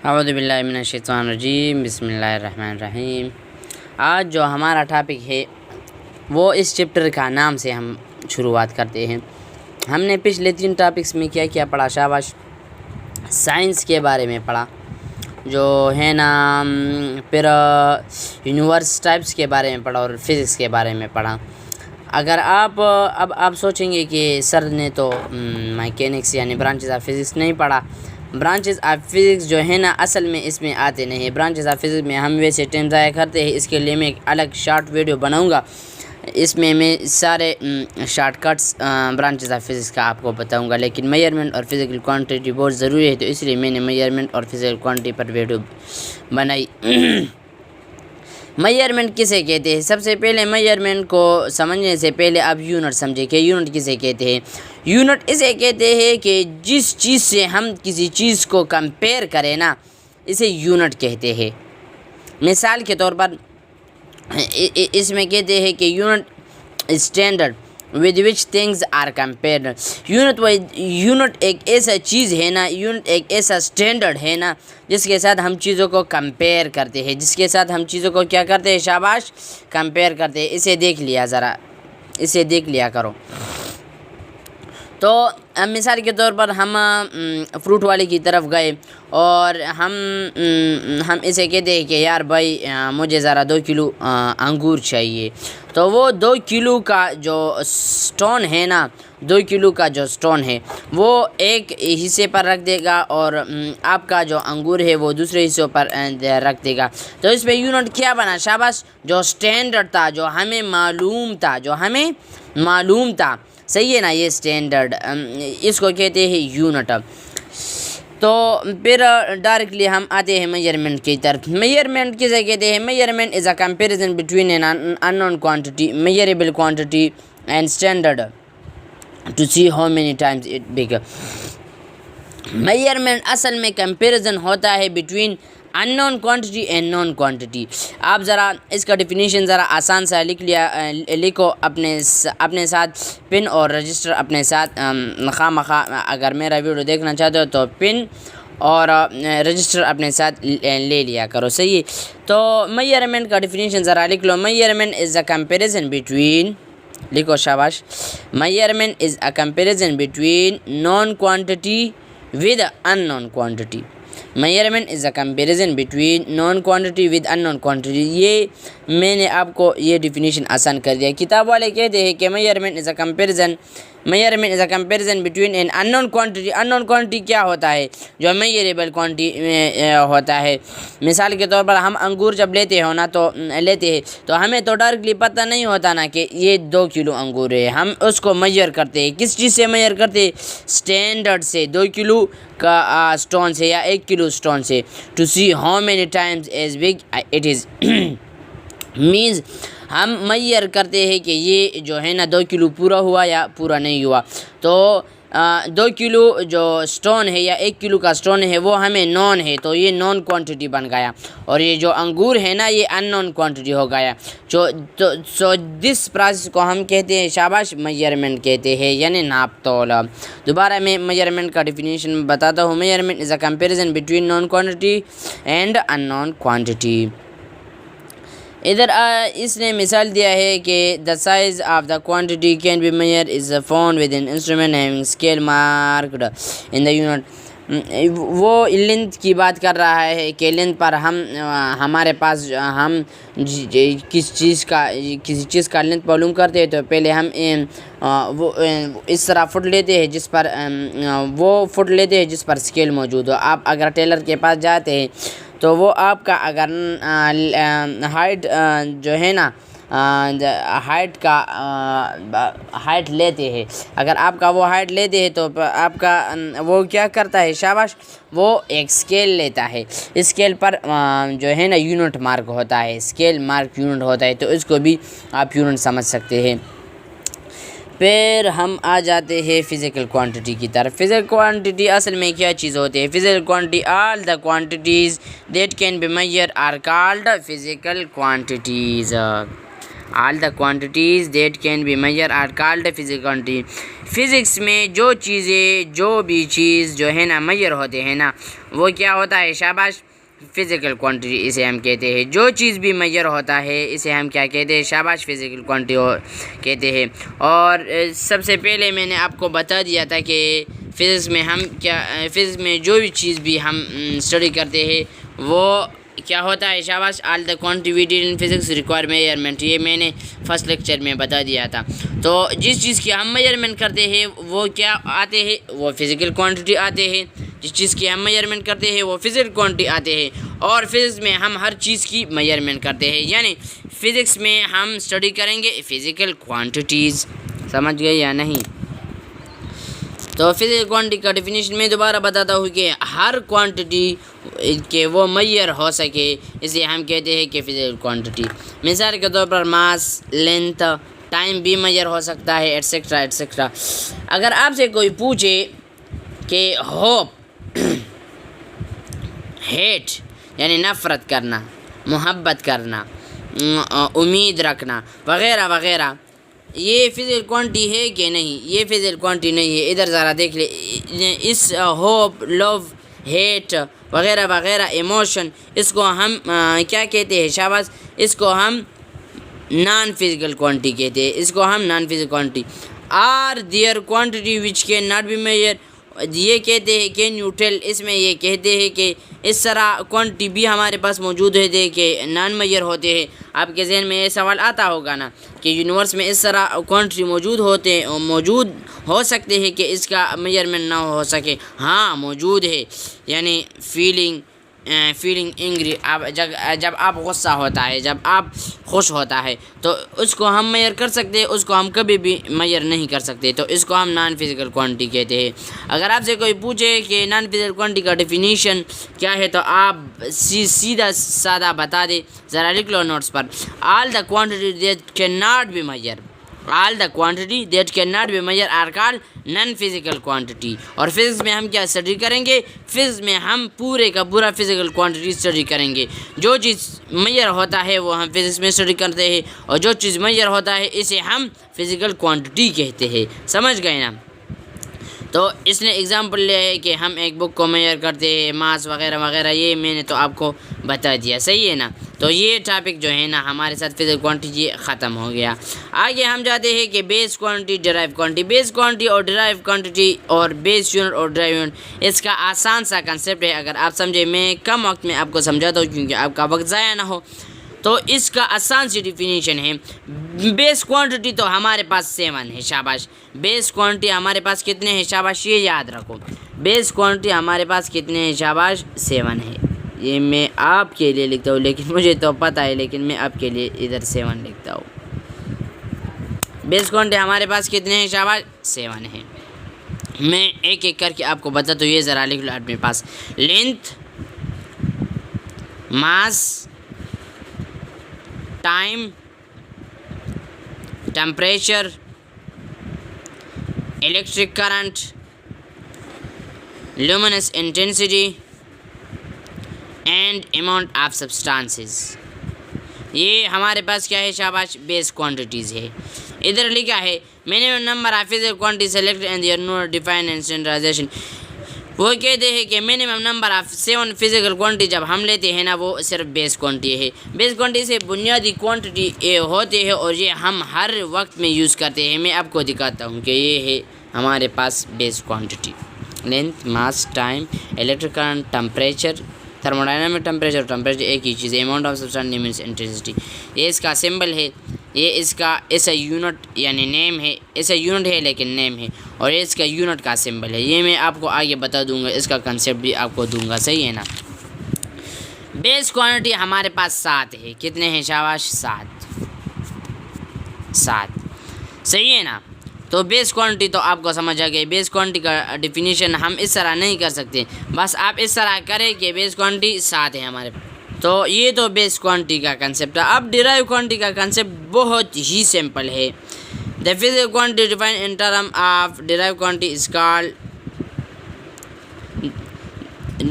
اعوذ باللہ من الشیطان الرجیم، بسم اللہ الرحمن الرحیم۔ آج جو ہمارا ٹاپک ہے وہ اس چیپٹر کا نام سے ہم شروعات کرتے ہیں۔ ہم نے پچھلے 3 ٹاپکس میں کیا کیا پڑھا؟ شاباش، سائنس کے بارے میں پڑھا جو ہے نا، پھر یونیورس ٹائپس کے بارے میں پڑھا اور فزکس کے بارے میں پڑھا۔ اگر آپ سوچیں گے کہ سر نے تو میکینکس یعنی برانچز آف فزکس نہیں پڑھا، برانچز آف فزکس جو ہے نا اصل میں اس میں آتے نہیں ہیں۔ برانچز آف فزکس میں ہم ویسے ٹائم ضائع کرتے ہیں، اس کے لیے میں ایک الگ شارٹ ویڈیو بناؤں گا، اس میں سارے short cuts branches of physics کا آپ کو بتاؤں گا۔ لیکن میجرمنٹ اور فزیکل کوانٹٹی بہت ضروری ہے، تو اس لیے میں نے میجرمنٹ اور فزیکل کوانٹٹی پر ویڈیو بنائی۔ میجرمنٹ کسے کہتے ہیں؟ سب سے پہلے میجرمنٹ کو سمجھنے سے پہلے آپ یونٹ سمجھیں کہ یونٹ کسے کہتے ہیں۔ یونٹ اسے کہتے ہیں کہ جس چیز سے ہم کسی چیز کو کمپیئر کریں نا، اسے یونٹ کہتے ہیں۔ مثال کے طور پر اس میں کہتے ہیں کہ unit standard with which things are compared۔ Unit ایک ایسا چیز ہے نا، یونٹ ایک ایسا اسٹینڈرڈ ہے نا جس کے ساتھ ہم چیزوں کو کمپیئر کرتے ہیں، جس کے ساتھ ہم چیزوں کو کیا کرتے ہیں؟ شاباش، کمپیئر کرتے ہیں۔ اسے دیکھ لیا کرو۔ تو مثال کے طور پر ہم فروٹ والے کی طرف گئے اور ہم اسے کہتے ہیں کہ یار بھائی مجھے ذرا 2 کلو انگور چاہیے، تو وہ 2 کلو کا جو سٹون ہے نا، 2 کلو کا جو سٹون ہے وہ ایک حصے پر رکھ دے گا اور آپ کا جو انگور ہے وہ دوسرے حصوں پر رکھ دے گا۔ تو اس پہ یونٹ کیا بنا؟ شاباش، جو سٹینڈرڈ تھا، جو ہمیں معلوم تھا، صحیح ہے نا، یہ سٹینڈرڈ اس کو کہتے ہیں یونٹ۔ تو پھر ڈائریکٹلی ہم آتے ہیں میجرمنٹ کی طرف۔ میجرمنٹ کسے کہتے ہیں؟ Measurement is a comparison between an unknown quantity, measurable quantity and standard to see how many times it big. Measurement اصل میں کمپیریزن ہوتا ہے between unknown quantity and known quantity. آپ ذرا اس کا ڈیفینیشن ذرا آسان سا لکھو اپنے ساتھ، پن اور رجسٹر اپنے ساتھ خواہ اگر میرا ویڈیو دیکھنا چاہتے ہو تو پن اور رجسٹر اپنے ساتھ لے لیا کرو، صحیح ہے۔ تو میجرمنٹ کا ڈیفینیشن ذرا لکھ لو۔ Measurement is a comparison between, لکھو شاباش، measurement is a comparison between known quantity with unknown quantity. Measurement is a comparison between known quantity with unknown quantity. یہ میں نے آپ کو یہ ڈیفینیشن آسان کر دیا۔ کتاب والے کہتے ہیں کہ measurement is a comparison between an unknown quantity. Unknown quantity کیا ہوتا ہے؟ جو میجریبل کوانٹٹی ہوتا ہے۔ مثال کے طور پر ہم انگور جب لیتے ہیں تو ہمیں تو ڈائریکٹلی پتہ نہیں ہوتا نا کہ یہ 2 کلو انگور ہے، ہم اس کو میجر کرتے ہیں۔ کس چیز سے میجر کرتے ہیں؟ سٹینڈرڈ سے، 2 کلو کا سٹون سے یا 1 کلو سٹون سے۔ To see how many times as big it is means ہم میجر کرتے ہیں کہ یہ جو ہے نا 2 کلو پورا ہوا یا پورا نہیں ہوا۔ تو 2 کلو جو سٹون ہے یا 1 کلو کا سٹون ہے وہ ہمیں نون ہے، تو یہ نون کوانٹٹی بن گیا، اور یہ جو انگور ہے نا یہ ان نون کوانٹٹی ہو گیا۔ سو دس پروسیس کو ہم کہتے ہیں شاباش میجرمنٹ کہتے ہیں، یعنی ناپ تول۔ دوبارہ میں میجرمنٹ کا ڈیفینیشن بتاتا ہوں۔ Measurement is a comparison between known quantity and unknown quantity. ادھر اس نے مثال دیا ہے کہ the size of the quantity can be measured is found with an instrument having scale marked in the unit۔ وہ لینتھ کی بات کر رہا ہے کہ لینتھ پر ہمارے پاس ہم کسی چیز کا لینتھ معلوم کرتے ہیں تو پہلے ہم وہ اس طرح فٹ لیتے ہیں جس پر اسکیل موجود ہو۔ آپ اگر ٹیلر کے پاس جاتے ہیں تو وہ آپ کا اگر ہائٹ جو ہے نا ہائٹ لیتے ہیں، اگر آپ کا وہ ہائٹ لیتے ہیں تو آپ کا وہ کیا کرتا ہے؟ شاباش، وہ ایک اسکیل لیتا ہے، اسکیل پر جو ہے نا یونٹ مارک ہوتا ہے، اسکیل مارک یونٹ ہوتا ہے، تو اس کو بھی آپ یونٹ سمجھ سکتے ہیں۔ پھر ہم آ جاتے ہیں فزیکل کوانٹٹی کی طرف۔ فزیکل کوانٹٹی اصل میں کیا چیز ہوتی ہے؟ Physical quantity all the quantities that can be measure are called physical quantities. All the quantities that can be measured are called physical quantity. Physics میں جو چیزیں جو بھی چیز جو ہے نا میجر ہوتے ہیں نا وہ کیا ہوتا ہے شاباش فزیکل کوانٹٹی اسے ہم کہتے ہیں. جو چیز بھی میجر ہوتا ہے اسے ہم کیا کہتے ہیں شاباش فزیکل کوانٹٹی کہتے ہیں. اور سب سے پہلے میں نے آپ کو بتا دیا تھا کہ فزکس میں جو بھی چیز بھی ہم اسٹڈی کرتے ہیں وہ کیا ہوتا ہے شاباش all the quantity in physics require measurement. یہ میں نے فرسٹ لیکچر میں بتا دیا تھا. تو جس چیز کی ہم میجرمنٹ کرتے ہیں وہ کیا آتے ہیں وہ فزیکل کوانٹٹی آتے ہیں. جس چیز کی ہم میجرمنٹ کرتے ہیں وہ فزیکل کوانٹٹی آتے ہیں. اور فزکس میں ہم ہر چیز کی میجرمنٹ کرتے ہیں یعنی فزکس میں ہم اسٹڈی کریں گے فزیکل کوانٹٹیز. سمجھ گئے یا نہیں؟ تو فزیکل کوانٹٹی کا ڈیفینیشن میں دوبارہ بتاتا ہوں کہ ہر کوانٹٹی کہ وہ میجر ہو سکے اسے ہم کہتے ہیں کہ فزیکل کوانٹٹی. مثال کے طور پر ماس، لینتھ، ٹائم بھی میجر ہو سکتا ہے ایٹسیکٹرا ایٹسیکٹرا. اگر آپ سے کوئی پوچھے کہ ہوپ ہیٹ یعنی نفرت کرنا، محبت کرنا، امید رکھنا وغیرہ وغیرہ یہ فزیکل کوانٹٹی ہے کہ نہیں؟ یہ فزیکل کوانٹٹی نہیں ہے. ادھر ذرا دیکھ لیں اس ہوپ، لو، ہیٹ وغیرہ وغیرہ ایموشن اس کو ہم کیا کہتے ہیں شاباش اس کو ہم نان فزیکل کوانٹٹی کہتے ہیں. اس کو ہم non physical quantity. Are there quantity which can not be measure یہ کہتے ہیں کین یو ٹیل. اس میں یہ کہتے ہیں کہ اس طرح کوانٹٹی بھی ہمارے پاس موجود ہے کہ نان میجر ہوتے ہیں. آپ کے ذہن میں یہ سوال آتا ہوگا نا کہ یونیورس میں اس طرح کوانٹٹی موجود ہو سکتے ہیں کہ اس کا میجرمنٹ نہ ہو سکے. ہاں موجود ہے. یعنی فیلنگ انگری، جب آپ غصہ ہوتا ہے، جب آپ خوش ہوتا ہے تو اس کو ہم میجر کر سکتے ہیں، اس کو ہم کبھی بھی میجر نہیں کر سکتے. تو اس کو ہم نان فزیکل کوانٹٹی کہتے ہیں. اگر آپ سے کوئی پوچھے کہ نان فزیکل کوانٹٹی کا ڈیفینیشن کیا ہے تو آپ سیدھا سادہ بتا دیں. ذرا لکھ لو نوٹس پر. All the quantity that can not be measure all the quantity that can not be measure are called non physical quantity. اور فزکس میں ہم کیا اسٹڈی کریں گے؟ فزکس میں ہم پورے کا پورا فزیکل کوانٹٹی اسٹڈی کریں گے. جو چیز میجر ہوتا ہے وہ ہم فزکس میں اسٹڈی کرتے ہیں اور جو چیز میجر ہوتا ہے اسے ہم فزیکل کوانٹٹی کہتے ہیں. سمجھ گئے نا؟ تو اس نے اگزامپل لیا ہے کہ ہم ایک بک کو میجر کرتے ہیں، ماس وغیرہ وغیرہ. یہ میں نے تو آپ کو بتا دیا. صحیح ہے نا؟ تو یہ ٹاپک جو ہے نا ہمارے ساتھ فزیکل کوانٹٹی ختم ہو گیا. آگے ہم جاتے ہیں کہ بیس کوانٹٹی، ڈرائیو کوانٹٹی. بیس کوانٹٹی اور ڈرائیو کوانٹٹی اور بیس یونٹ اور ڈرائیو یونٹ اس کا آسان سا کنسیپٹ ہے. اگر آپ سمجھے، میں کم وقت میں آپ کو سمجھاتا ہوں کیونکہ آپ کا وقت ضائع نہ ہو. تو اس کا آسان سی ڈیفینیشن ہے. بیس کوانٹٹی تو ہمارے پاس 7 ہے. شاباش. بیس کوانٹٹی ہمارے پاس کتنے ہیں شاباش؟ یہ یاد رکھو. بیس کوانٹٹی ہمارے پاس کتنے ہیں شاباش؟ 7 ہے. یہ میں آپ کے لیے لکھتا ہوں لیکن مجھے تو پتہ ہے، لیکن میں آپ کے لیے ادھر 7 لکھتا ہوں. بیس کوانٹٹی ہمارے پاس کتنے ہیں شاباش؟ 7 ہے. میں ایک ایک کر کے آپ کو بتاتا ہوں. یہ ذرا لکھ لو اپنے پاس. Length, mass, time, temperature, electric current, luminous intensity and amount of substances. یہ ہمارے پاس کیا ہے شاباش؟ بیس کوانٹٹیز ہے. ادھر لکھا ہے minimum number of physical quantities selected and their unit defined and standardization. وہ کہتے ہیں کہ minimum number of 7 physical quantity جب ہم لیتے ہیں نا وہ صرف بیس کوانٹٹی ہے. بیس کوانٹٹی سے بنیادی کوانٹٹی ہوتے ہیں اور یہ ہم ہر وقت میں یوز کرتے ہیں. میں آپ کو دکھاتا ہوں کہ یہ ہے ہمارے پاس base quantity. Length, mass, time, electric current, temperature, thermodynamic temperature ایک ہی چیز ہے. Amount of substance, luminous intensity. یہ اس کا سمبل ہے. یہ اس کا ایسا یونٹ یعنی نیم ہے. ایسا یونٹ ہے لیکن نیم ہے. اور یہ اس کا یونٹ کا سمبل ہے. یہ میں آپ کو آگے بتا دوں گا. اس کا کنسیپٹ بھی آپ کو دوں گا. صحیح ہے نا؟ بیس کوانٹٹی ہمارے پاس 7 ہے. کتنے ہیں شاباش؟ 7. صحیح ہے نا؟ تو بیس کوانٹٹی تو آپ کو سمجھ آ گئی. بیس کوانٹٹی کا ڈیفینیشن ہم اس طرح نہیں کر سکتے. بس آپ اس طرح کریں کہ بیس کوانٹٹی 7 ہے ہمارے پاس. تو یہ تو بیس کوانٹٹی کا کنسیپٹ ہے. اب ڈرائیو کوانٹٹی کا کنسیپٹ بہت ہی سمپل ہے. The physical quantity defined in terms of derived quantity is called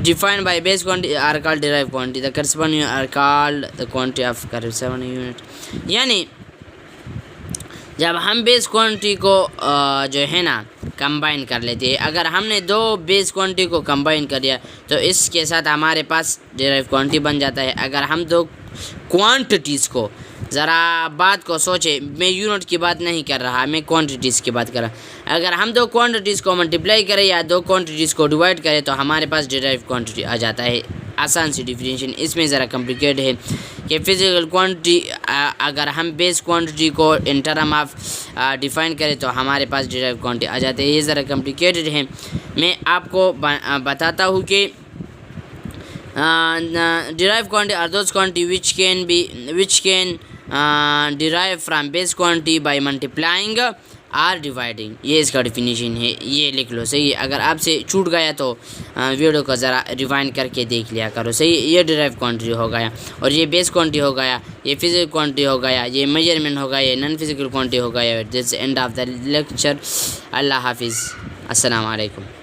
defined by base quantity are called derived quantity. The corresponding are called the quantity of corresponding unit. یعنی جب ہم بیس quantity کو جو ہے نا combine کر لیتے ہیں، اگر ہم نے دو بیس کوانٹٹی کو کمبائن کر دیا تو اس کے ساتھ ہمارے پاس ڈیرائیو کوانٹٹی بن جاتا ہے۔ اگر ہم دو کوانٹٹیز کو، ذرا بات کو سوچے، میں یونٹ کی بات نہیں کر رہا، میں کوانٹٹیز کی بات کر رہا، اگر ہم دو کوانٹٹیز کو ملٹیپلائی کریں یا دو کوانٹٹیز کو ڈیوائڈ کریں تو ہمارے پاس ڈیرائیو کوانٹٹی آ جاتا ہے۔ آسان سی ڈیفینیشن، اس میں ذرا کمپلیکیٹ ہے کہ فزیکل کوانٹٹی اگر ہم بیس کوانٹٹی کو ان ٹرم آف ڈیفائن کریں تو ہمارے پاس ڈیرائیو کوانٹٹی آ جاتے ہے۔ یہ ذرا کمپلیکیٹڈ ہے، میں آپ کو بتاتا ہوں کہ derived quantity are those quantity which can derive from base quantity by multiplying اور ڈیوائڈنگ۔ یہ اس کا ڈیفینیشن ہے، یہ لکھ لو صحیح۔ اگر آپ سے چھوٹ گیا تو ویڈیو کو ذرا ریوائنڈ کر کے دیکھ لیا کرو صحیح۔ یہ ڈیرائیو کوانٹٹی ہو گیا، اور یہ بیس کوانٹٹی ہو گیا، یہ فزیکل کوانٹٹی ہو گیا، یہ میجرمنٹ ہو گیا، یہ نان فزیکل کوانٹٹی ہو گیا۔ This end of the lecture. اللہ حافظ، السلام علیکم۔